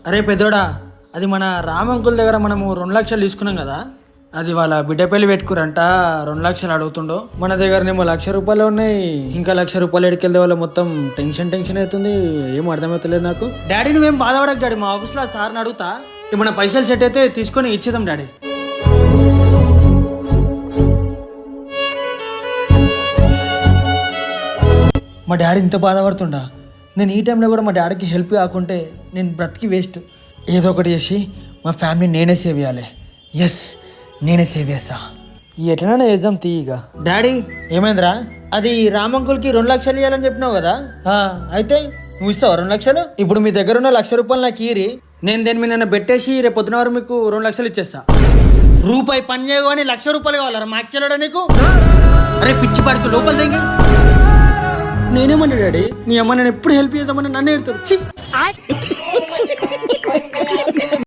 అరే పెద్దోడా, అది మన రామంకుల్ దగ్గర మనము 2 లక్షలు తీసుకున్నాం కదా, అది వాళ్ళ బిడ్డ పెళ్లి పెట్టుకురంట. 2 లక్షలు అడుగుతుండో. మన దగ్గరనేమో 1,00,000 రూపాయలు ఉన్నాయి. ఇంకా 1,00,000 రూపాయలు ఎడికెళ్తే వాళ్ళ మొత్తం టెన్షన్ అవుతుంది. ఏం అర్థమవుతలేదు నాకు. డాడీ నువ్వేం బాధపడకు డాడీ, మా ఆఫీస్లో సార్ని అడుగుతా. ఏమన్నా పైసలు సెట్ అయితే తీసుకొని ఇచ్చేద్దాం డాడీ. మా డాడీ ఇంత బాధపడుతుండా. నేను ఈ టైంలో కూడా మా డాడీకి హెల్ప్ కాకుంటే నేను బ్రతికి వేస్ట్. ఏదో ఒకటి చేసి మా ఫ్యామిలీ నేనే సేవ్ చేయాలి. ఎస్, నేనే సేవ్ చేస్తా. ఎట్లనే చేద్దాం తీయగా. డాడీ ఏమైందిరా? అది రామంకుల్కి 2 లక్షలు ఇవ్వాలని చెప్పినావు కదా, అయితే నువ్వు ఇస్తావా 2 లక్షలు? ఇప్పుడు మీ దగ్గర ఉన్న 1,00,000 రూపాయలు నాకు ఇరి. నేను దేని మీద పెట్టేసి రేపు పొద్దున వరకు మీకు 2 లక్షలు ఇచ్చేస్తా. రూపాయి పని చేయగానే 1,00,000 రూపాయలు కావాలరా మా యాక్చువల్గా నీకు? అరే పిచ్చి పడుతూ లోపల దిగి. నేనేమన్నా డాడీ, నీ అమ్మ నేను ఎప్పుడు హెల్ప్ చేద్దామని నన్ను ఎడతారు.